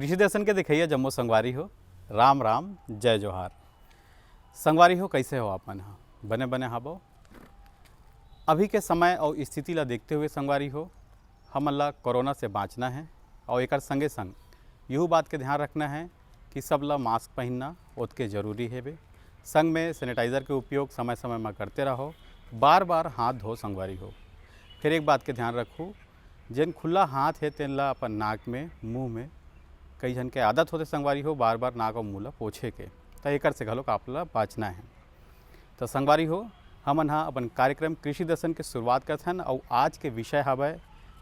कृषि दर्शन के दिखैया जम्मो संगवारी हो। राम राम जय जोहार। संगवारी हो, कैसे हो आप मन? हाँ बने बने हाबो। अभी के समय और स्थिति ला देखते हुए संगवारी हो, हमन ला कोरोना से बाँचना है और एक संगे संग यहू बात के ध्यान रखना है कि सब ला मास्क पहनना ओतके जरूरी है बे। संग में सैनिटाइज़र के उपयोग समय समय में करते रहो, बार बार हाथ धो संगवारी हो। फिर एक बात के ध्यान रखो, जिन खुला हाथ है तेन ला अपन नाक में मुँह में, कई जन के आदत होते संगवारी हो बार बार नाक और मुँह ला पोछे के, तो एक से घलोक आप ला बाँचना है। तो संगवारी हो, हमन हाँ अपन कार्यक्रम कृषि दर्शन के शुरुआत करते हैं और आज के विषय हवय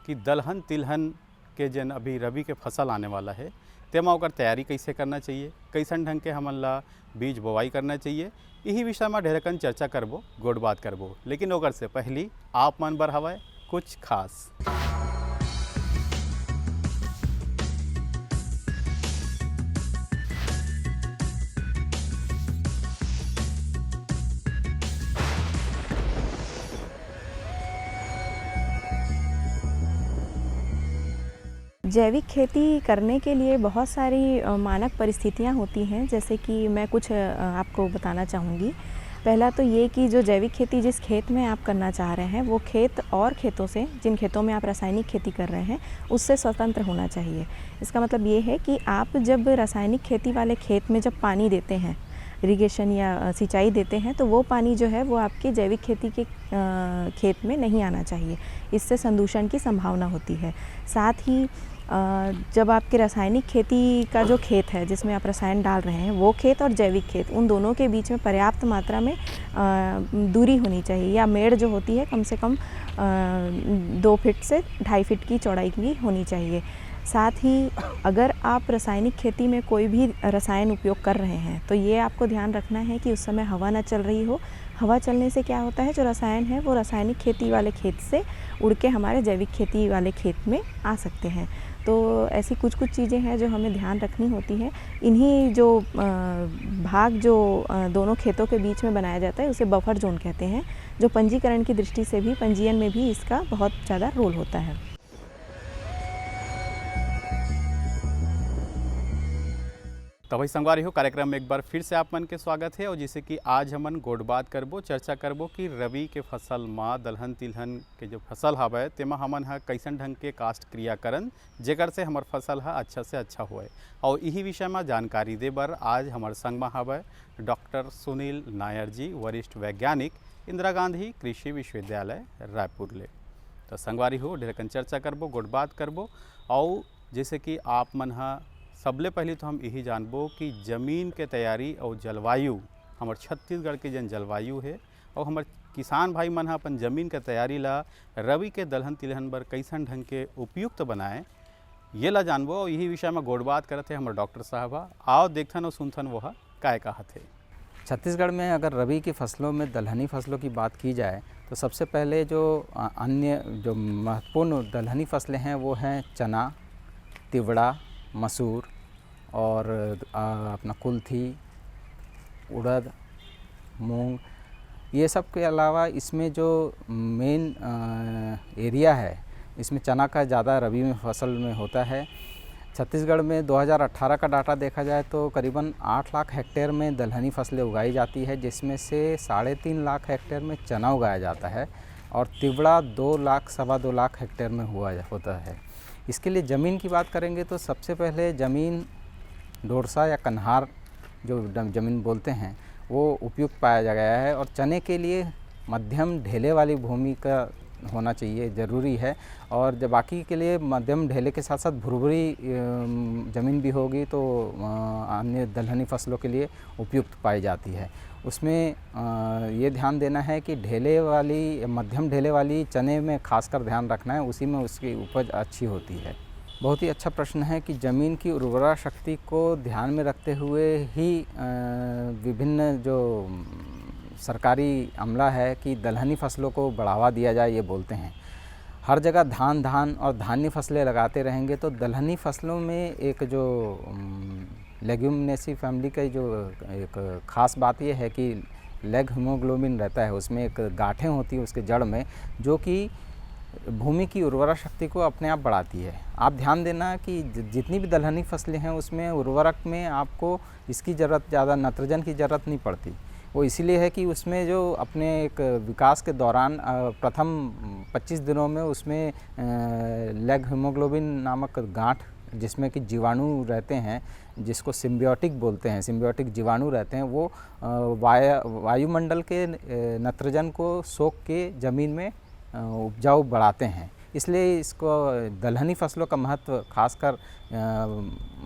कि दलहन तिलहन के जन अभी रबी के फसल आने वाला है तेमा ओकर तैयारी कैसे करना चाहिए, कैसन ढंग के हमन ला बीज बोवाई करना चाहिए, यही विषय में ढेरकन चर्चा करबो, गोड़ बात करबो। लेकिन ओकर से पहली आप मन बर हवय कुछ खास। जैविक खेती करने के लिए बहुत सारी मानक परिस्थितियाँ होती हैं, जैसे कि मैं कुछ आपको बताना चाहूँगी। पहला तो ये कि जो जैविक खेती जिस खेत में आप करना चाह रहे हैं वो खेत और खेतों से, जिन खेतों में आप रासायनिक खेती कर रहे हैं उससे स्वतंत्र होना चाहिए। इसका मतलब ये है कि आप जब रासायनिक खेती वाले खेत में जब पानी देते हैं, इरिगेशन या सिंचाई देते हैं, तो वो पानी जो है वो आपके जैविक खेती के खेत में नहीं आना चाहिए। इससे संदूषण की संभावना होती है। साथ ही जब आपके रासायनिक खेती का जो खेत है जिसमें आप रसायन डाल रहे हैं, वो खेत और जैविक खेत, उन दोनों के बीच में पर्याप्त मात्रा में दूरी होनी चाहिए, या मेड़ जो होती है कम से कम 2 फीट से 2.5 फीट की चौड़ाई की होनी चाहिए। साथ ही अगर आप रासायनिक खेती में कोई भी रसायन उपयोग कर रहे हैं तो ये आपको ध्यान रखना है कि उस समय हवा ना चल रही हो। हवा चलने से क्या होता है, जो रसायन है वो रासायनिक खेती वाले खेत से उड़ के हमारे जैविक खेती वाले खेत में आ सकते हैं। तो ऐसी कुछ चीज़ें हैं जो हमें ध्यान रखनी होती हैं। इन्हीं जो भाग जो दोनों खेतों के बीच में बनाया जाता है उसे बफर जोन कहते हैं, जो पंजीकरण की दृष्टि से भी, पंजीयन में भी इसका बहुत ज़्यादा रोल होता है। तो भाई संगवारी हो, कार्यक्रम में एक बार फिर से आप मन के स्वागत है। और जैसे कि आज हमन गोड़ बात करबो, चर्चा करबो कि रबी के फसल में दलहन तिलहन के जो फसल हवय तेमा हमन हा कैसन ढंग के कास्ट क्रिया करन जेकर से हमर फसल हा अच्छा से अच्छा होए। और यही विषय में जानकारी दे बर आज हमार संग में हवय डॉक्टर सुनील नायर जी, वरिष्ठ वैज्ञानिक, इंदिरा गांधी कृषि विश्वविद्यालय रायपुर ले। तो संगवारी हो, ढेरकन चर्चा करबो, गोड़ बात करबो। और जैसे कि आप मन हा सबले पहले तो हम यही जानबो कि ज़मीन के तैयारी और जलवायु, हमार छत्तीसगढ़ के जन जलवायु है और हमार किसान भाई मन अपन ज़मीन के तैयारी ला रबी के दलहन तिलहन बर कैसन ढंग के उपयुक्त बनाए, ये ला जानबो। और यही विषय में गोड़ बात करते हमारे डॉक्टर साहबा। आओ देखथन और सुनथन वह काय कहत है। छत्तीसगढ़ में अगर रबी की फसलों में दलहनी फसलों की बात की जाए तो सबसे पहले जो अन्य जो महत्वपूर्ण दलहनी फसलें हैं वो हैं चना, तिवड़ा, मसूर और अपना कुल्थी, उड़द, मूंग। ये सब के अलावा इसमें जो मेन एरिया है इसमें चना का ज़्यादा रबी में फसल में होता है। छत्तीसगढ़ में 2018 का डाटा देखा जाए तो करीबन 8 लाख हेक्टेयर में दलहनी फसलें उगाई जाती है, जिसमें से 3.5 लाख हेक्टेयर में चना उगाया जाता है और तिवड़ा 2 लाख सवा 2 लाख हेक्टेयर में होता है। इसके लिए ज़मीन की बात करेंगे तो सबसे पहले ज़मीन डोरसा या कन्हार जो ज़मीन बोलते हैं वो उपयुक्त पाया गया है। और चने के लिए मध्यम ढेले वाली भूमि का होना चाहिए, ज़रूरी है। और जब बाकी के लिए मध्यम ढेले के साथ साथ भुरभुरी ज़मीन भी होगी तो अन्य दलहनी फसलों के लिए उपयुक्त पाई जाती है। उसमें ये ध्यान देना है कि ढेले वाली, मध्यम ढेले वाली चने में खासकर ध्यान रखना है, उसी में उसकी उपज अच्छी होती है। बहुत ही अच्छा प्रश्न है कि ज़मीन की उर्वरा शक्ति को ध्यान में रखते हुए ही विभिन्न जो सरकारी अमला है कि दलहनी फसलों को बढ़ावा दिया जाए, ये बोलते हैं। हर जगह धान और धान्य फसलें लगाते रहेंगे तो दलहनी फसलों में एक जो लेग्यूमिनेसी फैमिली का जो एक ख़ास बात यह है कि लेग हीमोग्लोबिन रहता है, उसमें एक गांठें होती है उसके जड़ में, जो कि भूमि की उर्वरा शक्ति को अपने आप बढ़ाती है। आप ध्यान देना कि जितनी भी दलहनी फसलें हैं उसमें उर्वरक में आपको इसकी ज़रूरत ज़्यादा नाइट्रोजन की ज़रूरत नहीं पड़ती। वो इसीलिए है कि उसमें जो अपने एक विकास के दौरान प्रथम 25 दिनों में उसमें लेग हीमोग्लोबिन नामक गांठ, जिसमें कि जीवाणु रहते हैं, जिसको सिम्बियोटिक बोलते हैं, सिम्बियोटिक जीवाणु रहते हैं, वो वायुमंडल के नाइट्रोजन को सोख के ज़मीन में उपजाऊ बढ़ाते हैं। इसलिए इसको दलहनी फसलों का महत्व खासकर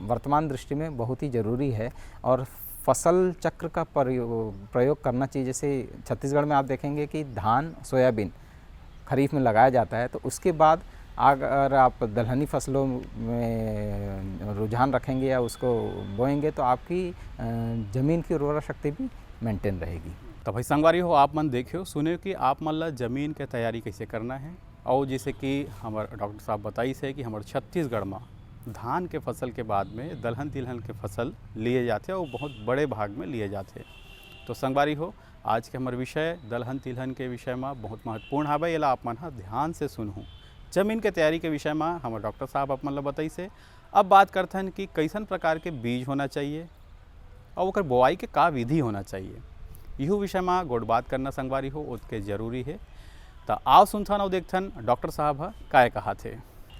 वर्तमान दृष्टि में बहुत ही ज़रूरी है और फसल चक्र का प्रयोग करना चाहिए। जैसे छत्तीसगढ़ में आप देखेंगे कि धान, सोयाबीन खरीफ में लगाया जाता है, तो उसके बाद अगर आप दलहनी फसलों में रुझान रखेंगे या उसको बोएंगे तो आपकी ज़मीन की उर्वरा शक्ति भी मेंटेन रहेगी। तो भाई संगवारी हो, आप मन देखियो सुने कि आप मन ला जमीन के तैयारी कैसे करना है। और जैसे कि हमारे डॉक्टर साहब बताई से कि हमारे छत्तीसगढ़ में धान के फसल के बाद में दलहन तिलहन के फसल लिए जाते और बहुत बड़े भाग में लिए जाते। तो संगवारी हो, आज के हमारे विषय दलहन तिलहन के विषय में बहुत महत्वपूर्ण हवे, एला आप मन ध्यान से सुनहूँ। जमीन के तैयारी के विषय में हमारे डॉक्टर साहब आप मन ला बताई से। अब बात करते हैं कि कैसन प्रकार के बीज होना चाहिए और ओकर बोआई के का विधि होना चाहिए। यह विषय में गोड़ बात करना संगवारी हो उसके जरूरी है। तो आओ सुनथन और देखथन डॉक्टर साहब काय कहा थे।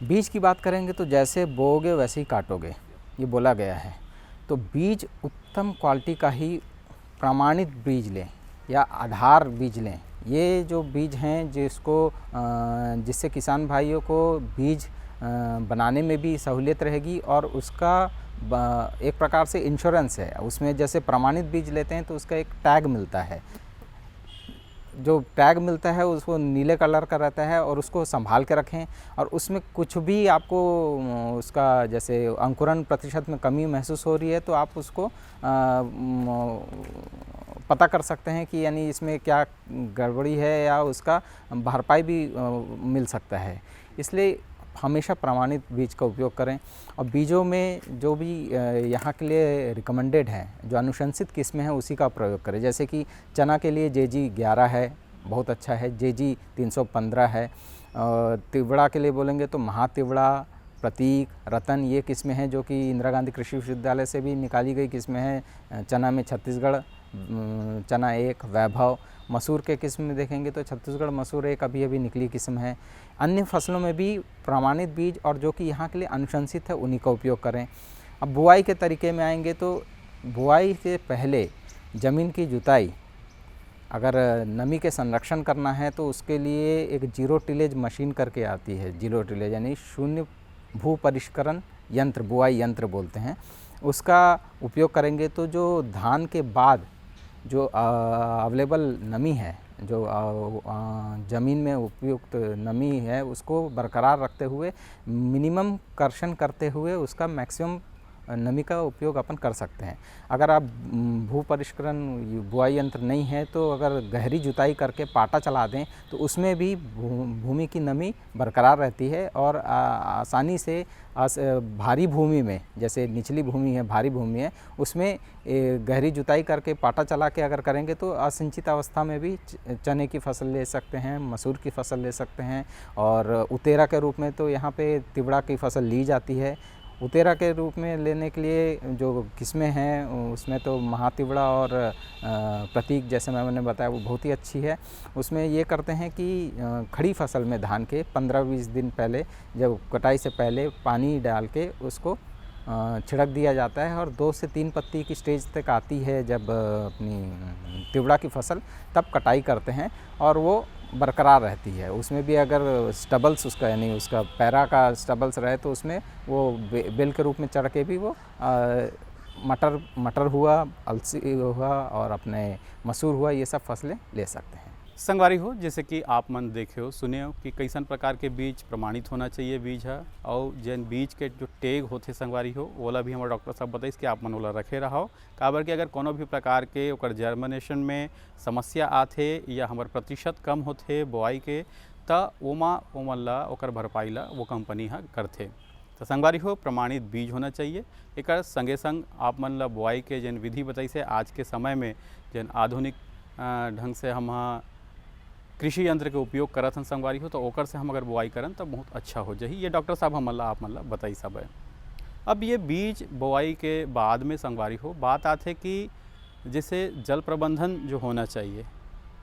बीज की बात करेंगे तो जैसे बोओगे वैसे ही काटोगे, ये बोला गया है। तो बीज उत्तम क्वालिटी का ही प्रमाणित बीज लें या आधार बीज लें। ये जो बीज हैं जिससे किसान भाइयों को बीज बनाने में भी सहूलियत रहेगी और उसका एक प्रकार से इंश्योरेंस है। उसमें जैसे प्रमाणित बीज लेते हैं तो उसका एक टैग मिलता है, जो टैग मिलता है उसको नीले कलर का रहता है और उसको संभाल के रखें। और उसमें कुछ भी आपको उसका जैसे अंकुरण प्रतिशत में कमी महसूस हो रही है तो आप उसको पता कर सकते हैं कि यानी इसमें क्या गड़बड़ी है या उसका भरपाई भी मिल सकता है। इसलिए हमेशा प्रमाणित बीज का उपयोग करें। और बीजों में जो भी यहाँ के लिए रिकमेंडेड है, जो अनुशंसित किस्में हैं, उसी का प्रयोग करें। जैसे कि चना के लिए JG 11 है, बहुत अच्छा है। JG 315 है। तिवड़ा के लिए बोलेंगे तो महातिवड़ा, प्रतीक, रतन, ये किस्में हैं जो कि इंदिरा गांधी कृषि विश्वविद्यालय से भी निकाली गई किस्में हैं। चना में छत्तीसगढ़ चना 1, वैभव। मसूर के किस्म में देखेंगे तो छत्तीसगढ़ मसूर 1 अभी निकली किस्म है। अन्य फसलों में भी प्रमाणित बीज और जो कि यहाँ के लिए अनुशंसित है उन्हीं का उपयोग करें। अब बुआई के तरीके में आएंगे तो बुआई से पहले ज़मीन की जुताई, अगर नमी के संरक्षण करना है तो उसके लिए एक जीरो टिलेज मशीन करके आती है। जीरो टिलेज यानी शून्य भू परिष्करण यंत्र, बुआई यंत्र बोलते हैं, उसका उपयोग करेंगे तो जो धान के बाद जो अवेलेबल नमी है, जो ज़मीन में उपयुक्त नमी है, उसको बरकरार रखते हुए, मिनिमम कर्षण करते हुए उसका मैक्सिमम नमी का उपयोग अपन कर सकते हैं। अगर आप भू परिष्करण बुआई यंत्र नहीं है तो अगर गहरी जुताई करके पाटा चला दें तो उसमें भी भूमि की नमी बरकरार रहती है और आसानी से भारी भूमि में, जैसे निचली भूमि है, भारी भूमि है, उसमें गहरी जुताई करके पाटा चला के अगर करेंगे तो असिंचित अवस्था में भी चने की फसल ले सकते हैं, मसूर की फसल ले सकते हैं। और उतेरा के रूप में तो यहाँ पे तिवड़ा की फसल ली जाती है। उतेरा के रूप में लेने के लिए जो किस्में हैं उसमें तो महातिवड़ा और प्रतीक, जैसे मैंने बताया, वो बहुत ही अच्छी है। उसमें ये करते हैं कि खड़ी फसल में धान के 15-20 दिन पहले, जब कटाई से पहले पानी डाल के उसको छिड़क दिया जाता है और 2 से 3 पत्ती की स्टेज तक आती है जब अपनी तिवड़ा की फसल, तब कटाई करते हैं और वो बरकरार रहती है। उसमें भी अगर स्टबल्स उसका यानी उसका पैरा का स्टबल्स रहे तो उसमें वो बेल के रूप में चढ़ के भी वो मटर हुआ, अलसी हुआ और अपने मसूर हुआ, ये सब फसलें ले सकते हैं। संगवारी हो, जैसे कि आप मन देखे हो, सुने हो कि कैसन प्रकार के बीज प्रमाणित होना चाहिए बीज है। और जैन बीज के जो टेग होते संगवारी हो, ओला भी हमारे डॉक्टर साहब बताइस कि आप मन ओला रखे रहो। काबर कि अगर कोनो भी प्रकार के ओकर जर्मिनेशन में समस्या आथे या हमार प्रतिशत कम होते बोआई के, त ओमन ला ओकर भरपाई ला वो कंपनी हा करथे। तो संगवारी हो, प्रमाणित बीज होना चाहिए। एक संगे संग आप मन ला बोआई के जैन विधि बताई से आज के समय में जैन आधुनिक ढंग से हम कृषि यंत्र के उपयोग करत हन संगवारी हो, तो ओकर से हम अगर बुआई करन तब बहुत अच्छा हो जाही। ये डॉक्टर साहब हम आप मतलब बताई सब है। अब ये बीज बुआई के बाद में संगवारी हो बात आते कि जैसे जल प्रबंधन जो होना चाहिए,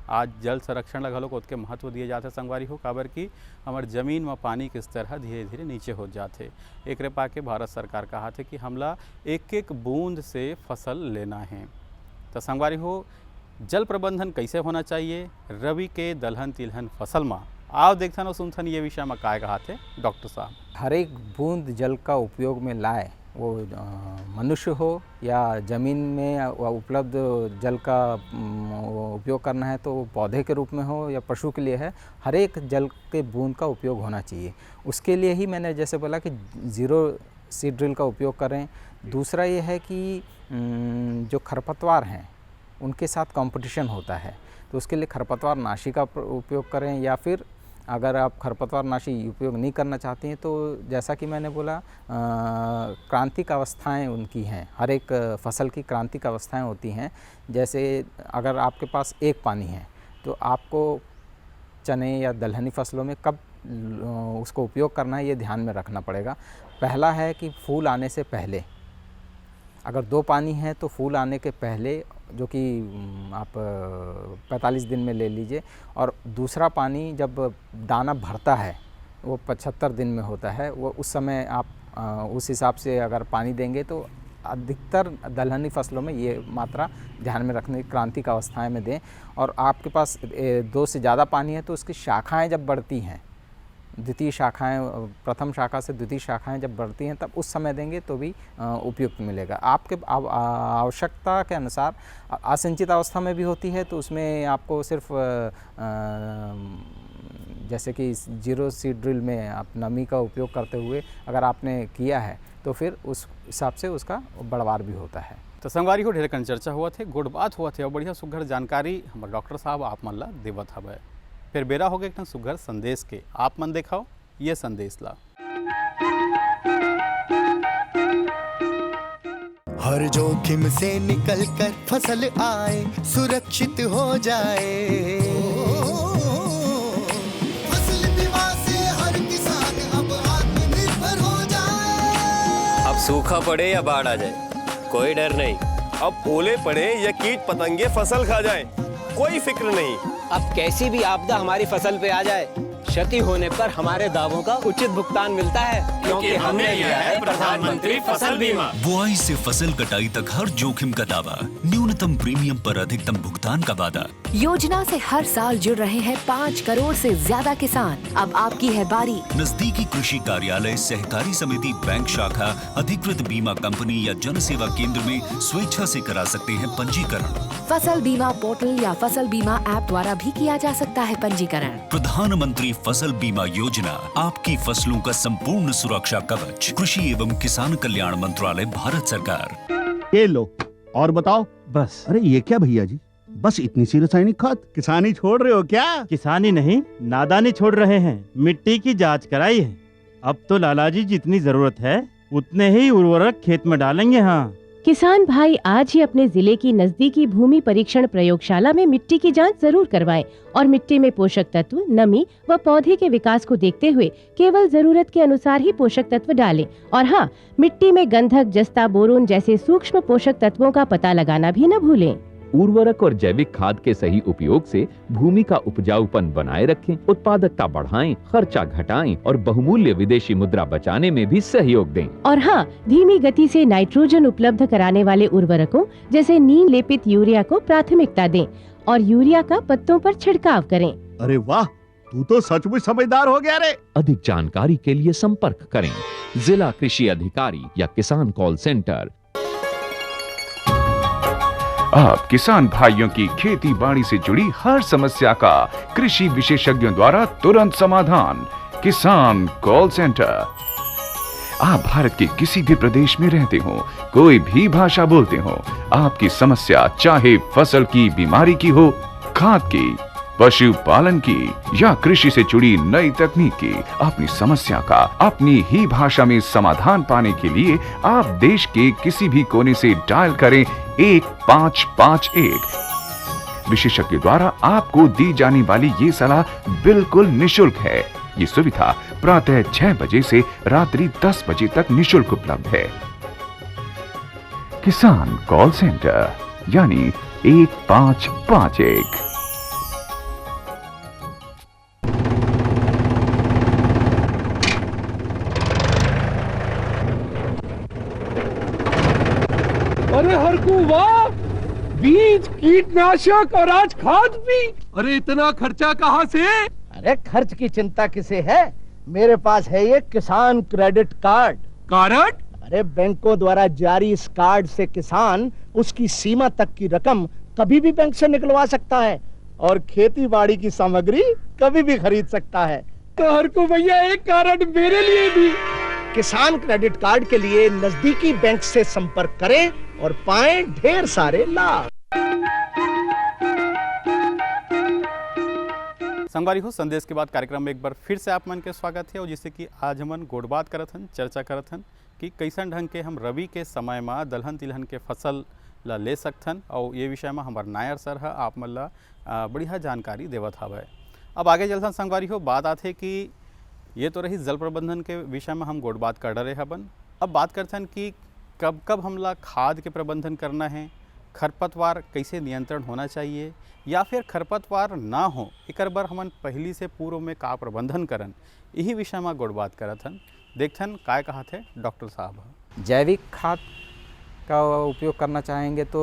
आज जल संरक्षण लगा लोग उसके महत्व दिए जाते संगवारी हो, काबर कि हमार ज़मीन में पानी किस तरह धीरे धीरे नीचे हो जाते। एक रेपा के भारत सरकार कहा थे कि हमला एक एक बूंद से फसल लेना है। तो संगवारी हो जल प्रबंधन कैसे होना चाहिए रबी के दलहन तिलहन फसल में, आओ देखथन और सुनथन ये विषय में काय कहा थे डॉक्टर साहब। हर एक बूंद जल का उपयोग में लाए, वो मनुष्य हो या ज़मीन में उपलब्ध जल का उपयोग करना है तो पौधे के रूप में हो या पशु के लिए है, हर एक जल के बूंद का उपयोग होना चाहिए। उसके लिए ही मैंने जैसे बोला कि ज़ीरो सीड ड्रिल का उपयोग करें। दूसरा ये है कि जो खरपतवार हैं उनके साथ कंपटीशन होता है, तो उसके लिए खरपतवार नाशी का उपयोग करें, या फिर अगर आप खरपतवार नाशी उपयोग नहीं करना चाहते हैं तो जैसा कि मैंने बोला क्रांतिक अवस्थाएं उनकी हैं, हर एक फसल की क्रांतिक अवस्थाएं होती हैं। जैसे अगर आपके पास एक पानी है तो आपको चने या दलहनी फसलों में कब उसको उपयोग करना है ये ध्यान में रखना पड़ेगा। पहला है कि फूल आने से पहले, अगर 2 पानी है तो फूल आने के पहले, जो कि आप 45 दिन में ले लीजिए, और दूसरा पानी जब दाना भरता है वो 75 दिन में होता है, वो उस समय आप उस हिसाब से अगर पानी देंगे तो अधिकतर दलहनी फसलों में ये मात्रा ध्यान में रखने, क्रांतिक अवस्थाएं में दें। और आपके पास 2 से ज़्यादा पानी है तो उसकी शाखाएं जब बढ़ती हैं, द्वितीय शाखाएं, प्रथम शाखा से द्वितीय शाखाएं जब बढ़ती हैं तब उस समय देंगे तो भी उपयुक्त मिलेगा। आपके आवश्यकता के अनुसार असिंचित अवस्था में भी होती है तो उसमें आपको सिर्फ जैसे कि ज़ीरो सीड ड्रिल में आप नमी का उपयोग करते हुए अगर आपने किया है तो फिर उस हिसाब से उसका बढ़वार भी होता है। तो संगवारी हो ढेर कन चर्चा हुआ थे, गुड बात हुआ थे और बढ़िया सुघर जानकारी हमारे डॉक्टर साहब आप मन ला देवत हवे। फिर बेरा हो गया एक सुघर संदेश के, आप मन दिखाओ ये संदेश ला। हर जोखिम से निकल कर फसल आए, सुरक्षित हो जाए। फसल बीमा से हर किसान अब आत्मनिर्भर हो जाए। अब सूखा पड़े या बाढ़ आ जाए कोई डर नहीं, अब ओले पड़े या कीट पतंगे फसल खा जाए कोई फिक्र नहीं। अब कैसी भी आपदा हमारी फसल पे आ जाए, क्षति होने पर हमारे दावों का उचित भुगतान मिलता है, क्योंकि हमने लिया है प्रधानमंत्री फसल बीमा। बुआई से फसल कटाई तक हर जोखिम का दावा, न्यूनतम प्रीमियम पर अधिकतम भुगतान का वादा। योजना से हर साल जुड़ रहे हैं 5 करोड़ से ज्यादा किसान। अब आपकी है बारी। नजदीकी कृषि कार्यालय, सहकारी समिति, बैंक शाखा, अधिकृत बीमा कंपनी या जन सेवा केंद्र में स्वेच्छा से करा सकते हैं पंजीकरण। फसल बीमा पोर्टल या फसल बीमा ऐप द्वारा भी किया जा सकता है पंजीकरण। प्रधानमंत्री फसल बीमा योजना, आपकी फसलों का संपूर्ण सुरक्षा कवच। कृषि एवं किसान कल्याण मंत्रालय, भारत सरकार। ये लो और बताओ बस। अरे ये क्या भैया जी, बस इतनी सी रासायनिक खाद? किसानी छोड़ रहे हो क्या? किसानी नहीं, नादानी छोड़ रहे हैं। मिट्टी की जांच कराई है, अब तो लालाजी जितनी जरूरत है उतने ही उर्वरक खेत में डालेंगे। हाँ, किसान भाई आज ही अपने जिले की नजदीकी भूमि परीक्षण प्रयोगशाला में मिट्टी की जांच जरूर करवाएं और मिट्टी में पोषक तत्व, नमी व पौधे के विकास को देखते हुए केवल जरूरत के अनुसार ही पोषक तत्व डालें। और हाँ, मिट्टी में गंधक, जस्ता, बोरोन जैसे सूक्ष्म पोषक तत्वों का पता लगाना भी न भूलें। उर्वरक और जैविक खाद के सही उपयोग से भूमि का उपजाऊपन बनाए रखें, उत्पादकता बढ़ाएं, खर्चा घटाएं और बहुमूल्य विदेशी मुद्रा बचाने में भी सहयोग दें। और हाँ, धीमी गति से नाइट्रोजन उपलब्ध कराने वाले उर्वरकों जैसे नीम लेपित यूरिया को प्राथमिकता दें और यूरिया का पत्तों पर छिड़काव करें। अरे वाह, तू तो सचमुच समझदार हो गया रे। अधिक जानकारी के लिए संपर्क करें जिला कृषि अधिकारी या किसान कॉल सेंटर। आप किसान भाइयों की खेती बाड़ी से जुड़ी हर समस्या का कृषि विशेषज्ञों द्वारा तुरंत समाधान। किसान कॉल सेंटर। आप भारत के किसी भी प्रदेश में रहते हो, कोई भी भाषा बोलते हो, आपकी समस्या चाहे फसल की बीमारी की हो, खाद की, पशुपालन की या कृषि से जुड़ी नई तकनीक की, अपनी समस्या का अपनी ही भाषा में समाधान पाने के लिए आप देश के किसी भी कोने से डायल करें 1551। विशेषज्ञ द्वारा आपको दी जाने वाली ये सलाह बिल्कुल निशुल्क है। ये सुविधा प्रातः 6 बजे से रात्रि 10 बजे तक निशुल्क उपलब्ध है। किसान कॉल सेंटर यानी 1551। अरे हरकू वाह, बीज, कीटनाशक और आज खाद भी। अरे इतना खर्चा कहाँ से? अरे खर्च की चिंता किसे है, मेरे पास है ये किसान क्रेडिट कार्ड। कार्ड? अरे बैंकों द्वारा जारी इस कार्ड से किसान उसकी सीमा तक की रकम कभी भी बैंक से निकलवा सकता है और खेती बाड़ी की सामग्री कभी भी खरीद सकता है। तो हरकू भैया एक कार्ड मेरे लिए भी। किसान क्रेडिट कार्ड के लिए नजदीकी बैंक से संपर्क करें और पाएं ढेर सारे लाभ। संगवारी हो संदेश के बाद कार्यक्रम में एक बार फिर से आप मन के स्वागत है। और जिससे कि आज हमन गोड़बात करत हन, चर्चा करत हन कि कैसन ढंग के हम रबी के समय में दलहन तिलहन के फसल ला ले सकथन। और ये विषय में हमार नायर सर है आप मन ला बढ़िया जानकारी देवत हवे। अब आगे चलथन संगवारी हो, बात आथे कि ये तो रही जल प्रबंधन के विषय में हम गोड़ बात कर रहे हबन। अब बात करथन कि कब कब हमला खाद के प्रबंधन करना है, खरपतवार कैसे नियंत्रण होना चाहिए, या फिर खरपतवार ना हो एक बार हमन पहली से पूर्व में का प्रबंधन करन, यही विषय में गोड़ बात करत हन। देखथन काय कहा थे डॉक्टर साहब। जैविक खाद का उपयोग करना चाहेंगे तो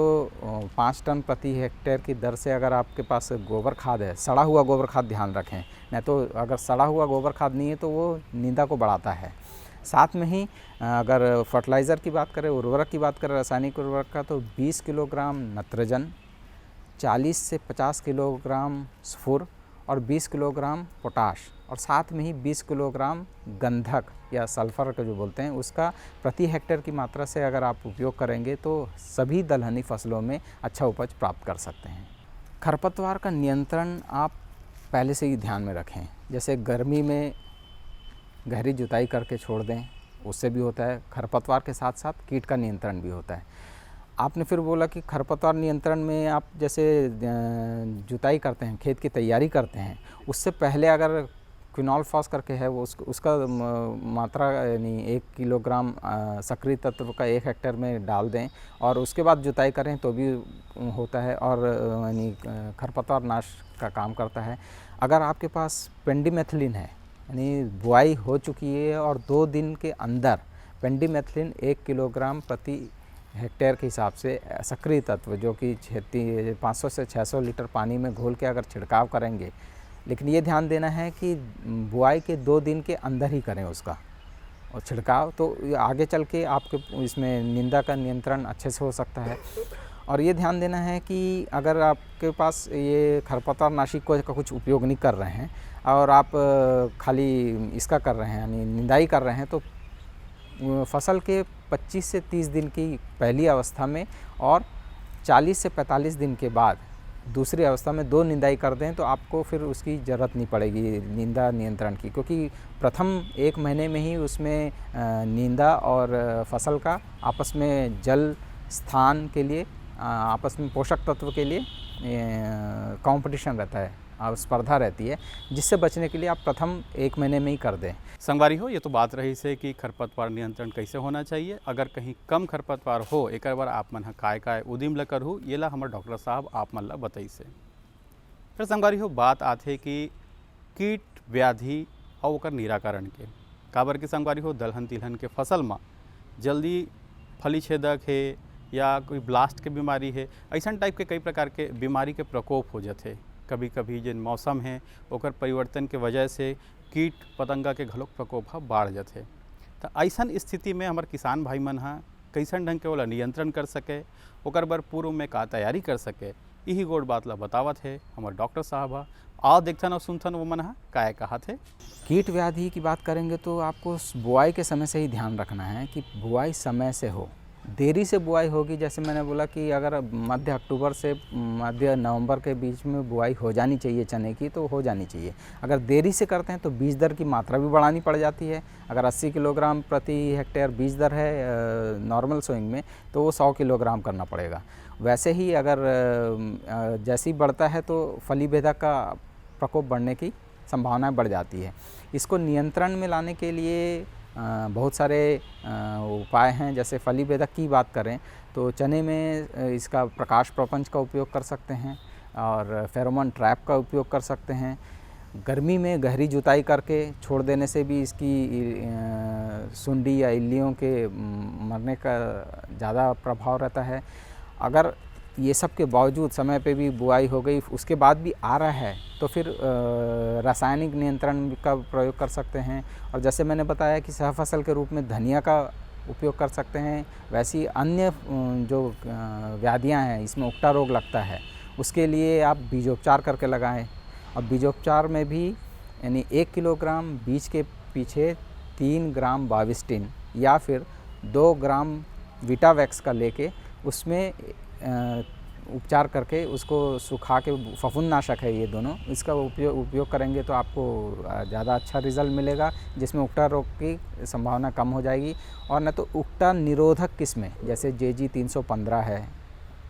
5 टन प्रति हेक्टेयर की दर से अगर आपके पास गोबर खाद है, सड़ा हुआ गोबर खाद ध्यान रखें, नहीं तो अगर सड़ा हुआ गोबर खाद नहीं है तो वो नींदा को बढ़ाता है। साथ में ही अगर फर्टिलाइज़र की बात करें, उर्वरक की बात करें, रासायनिक उर्वरक का, तो 20 किलोग्राम नत्रजन, 40 से 50 किलोग्राम स्फुर और 20 किलोग्राम पोटाश, और साथ में ही 20 किलोग्राम गंधक या सल्फर का जो बोलते हैं उसका प्रति हेक्टेयर की मात्रा से अगर आप उपयोग करेंगे तो सभी दलहनी फसलों में अच्छा उपज प्राप्त कर सकते हैं। खरपतवार का नियंत्रण आप पहले से ही ध्यान में रखें, जैसे गर्मी में गहरी जुताई करके छोड़ दें, उससे भी होता है। खरपतवार के साथ साथ कीट का नियंत्रण भी होता है। आपने फिर बोला कि खरपतवार नियंत्रण में आप जैसे जुताई करते हैं, खेत की तैयारी करते हैं, उससे पहले अगर क्विनॉल फॉस करके है वो उसका मात्रा यानी 1 किलोग्राम सक्रिय तत्व का 1 हेक्टेयर में डाल दें और उसके बाद जुताई करें तो भी होता है और यानी खरपतवार नाश का काम करता है। अगर आपके पास पेंडिमेथिलिन है यानी बुआई हो चुकी है और 2 दिन के अंदर पेंडिमेथिलिन 1 किलोग्राम प्रति हेक्टेयर के हिसाब से सक्रिय तत्व जो कि 500 से 600 लीटर पानी में घोल के अगर छिड़काव करेंगे, लेकिन ये ध्यान देना है कि बुआई के 2 दिन के अंदर ही करें उसका और छिड़काव, तो आगे चल के आपके इसमें नींदा का नियंत्रण अच्छे से हो सकता है। और ये ध्यान देना है कि अगर आपके पास ये खरपतवार नाशी का कुछ उपयोग नहीं कर रहे हैं और आप खाली इसका कर रहे हैं यानी निंदाई कर रहे हैं, तो फसल के 25 से 30 दिन की पहली अवस्था में और 40 से 45 दिन के बाद दूसरी अवस्था में 2 निंदाई कर दें तो आपको फिर उसकी ज़रूरत नहीं पड़ेगी नींदा नियंत्रण की, क्योंकि प्रथम 1 महीने में ही उसमें नींदा और फसल का आपस में जल स्थान के लिए आपस में पोषक तत्व के लिए कंपटीशन रहता है, स्पर्धा रहती है, जिससे बचने के लिए आप प्रथम 1 महीने में ही कर दें। संगवारी हो, ये तो बात रही से कि खरपतवार नियंत्रण कैसे होना चाहिए। अगर कहीं कम खरपतवार हो एक बार आप मन काय उदिम ल करहु, ये ला हमारे डॉक्टर साहब आप मन ला बताई से। फिर संगवारी हो, बात आथे कि कीट व्याधि और ओकर निराकरण के काबर के संगवारी हो दलहन तिलहन के फसल में जल्दी फली छेदक है या कोई ब्लास्ट के बीमारी है, ऐसा टाइप के कई प्रकार के बीमारी के प्रकोप हो जाते। कभी कभी जिन मौसम है ओकर परिवर्तन के वजह से कीट पतंगा के घलोक प्रकोप बढ़ जाते। तो ऐसा स्थिति में हमारे किसान भाई मन कैसन ढंग के ओला नियंत्रण कर सके, ओकर बर पूर्व में का तैयारी कर सके, यही गोड़ बात ला बतावत है हमारे डॉक्टर साहब। आओ देखथन और सुनथन वो मन काय कहा थे। कीट व्याधि की बात करेंगे तो आपको बुआई के समय से ही ध्यान रखना है कि बुआई समय से हो, देरी से बुआई होगी, जैसे मैंने बोला कि अगर मध्य अक्टूबर से मध्य नवंबर के बीच में बुआई हो जानी चाहिए चने की, तो हो जानी चाहिए। अगर देरी से करते हैं तो बीज दर की मात्रा भी बढ़ानी पड़ जाती है। अगर 80 किलोग्राम प्रति हेक्टेयर बीज दर है नॉर्मल सोइंग में, तो वो 100 किलोग्राम करना पड़ेगा। वैसे ही अगर जैसे ही बढ़ता है तो फली भेदक का प्रकोप बढ़ने की संभावनाएं बढ़ जाती है। इसको नियंत्रण में लाने के लिए बहुत सारे उपाय हैं। जैसे फली भेदक की बात करें तो चने में इसका प्रकाश प्रपंच का उपयोग कर सकते हैं और फेरोमोन ट्रैप का उपयोग कर सकते हैं। गर्मी में गहरी जुताई करके छोड़ देने से भी इसकी सुंडी या इल्लियों के मरने का ज़्यादा प्रभाव रहता है। अगर ये सब के बावजूद समय पे भी बुआई हो गई, उसके बाद भी आ रहा है, तो फिर रासायनिक नियंत्रण का प्रयोग कर सकते हैं। और जैसे मैंने बताया कि सहफसल के रूप में धनिया का उपयोग कर सकते हैं, वैसी अन्य जो व्याधियां हैं, इसमें उकटा रोग लगता है, उसके लिए आप बीजोपचार करके लगाएं। और बीजोपचार में भी यानी 1 किलोग्राम बीज के पीछे 3 ग्राम बाविस्टिन या फिर 2 ग्राम विटावैक्स का लेके उसमें उपचार करके उसको सुखा के, फफूंदनाशक है ये दोनों, इसका उपयोग करेंगे तो आपको ज़्यादा अच्छा रिज़ल्ट मिलेगा, जिसमें उकटा रोग की संभावना कम हो जाएगी। और न तो उकटा निरोधक किस्में जैसे JG 315 है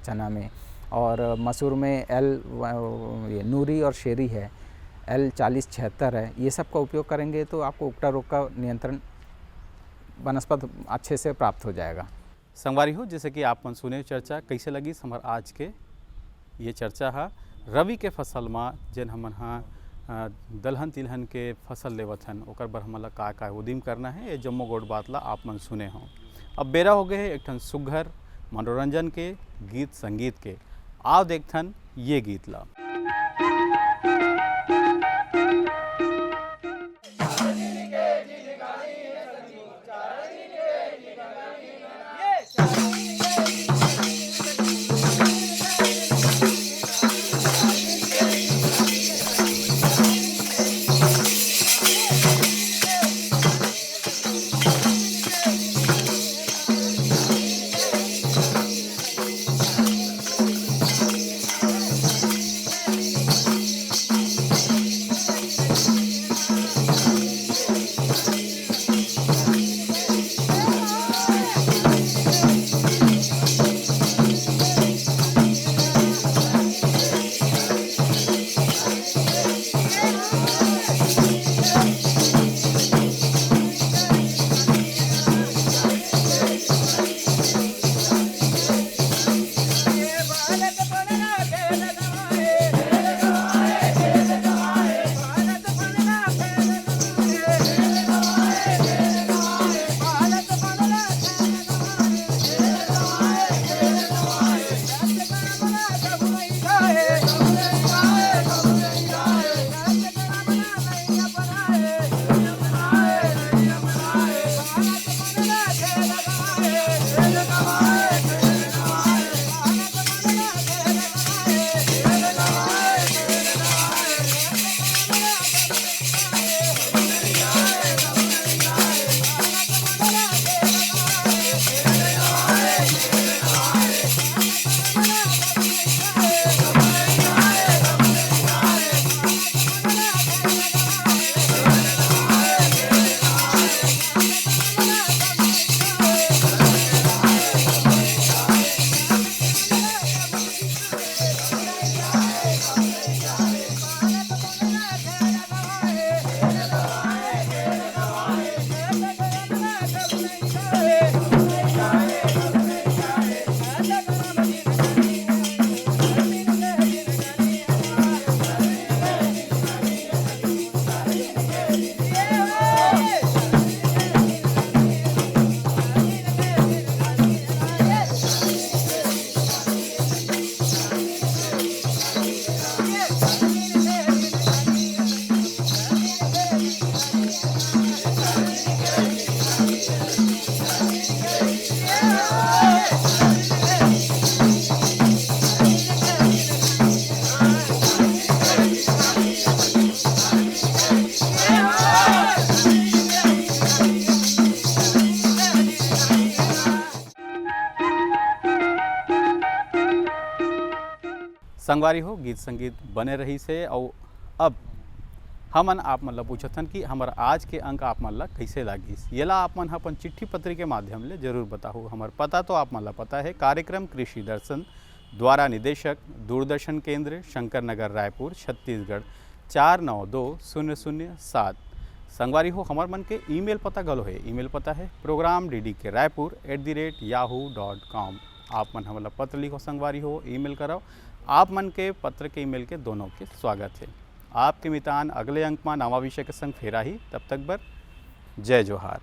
चना में, और मसूर में ये नूरी और शेरी है, L 4076 है, ये सब का उपयोग करेंगे तो आपको उकटा रोग का नियंत्रण वनस्पत अच्छे से प्राप्त हो जाएगा। संगवारी हो, जैसे कि आप मन सुने चर्चा कैसे लगी हमार आज के ये चर्चा है रवि के फसल में जेन हमन हाँ दलहन तिलहन के फसल लेवत हन, ओकर बर हमला का उद्यम करना है, ये जम्मो गोट बात ला आप मन सुने हों। अब बेरा हो गए है एक ठन सुघर मनोरंजन के गीत संगीत के। आओ देखथन ये गीत ला। संगवारी हो गीत संगीत बने रही से। और अब हमन आप मतलब पूछथन कि हमार आज के अंक आप मन ला कैसे लागिस, येला आप मन अपन चिट्ठी पत्री के माध्यम ले जरूर बताओ। हमार पता तो आप मन ला पता है, कार्यक्रम कृषि दर्शन द्वारा निदेशक दूरदर्शन केंद्र शंकर नगर रायपुर छत्तीसगढ़ 492007। संगवारी हो हमार मन के ईमेल पता गलो है, ईमेल पता है programddkraipur@yahoo.com। आप मन हमारा पत्र लिखो संगवारी हो, ईमेल कराओ। आप मन के पत्र के ईमेल के दोनों के स्वागत है। आपके मितान अगले अंक में नवा विषय के संग फेरा ही, तब तक बर जय जोहार।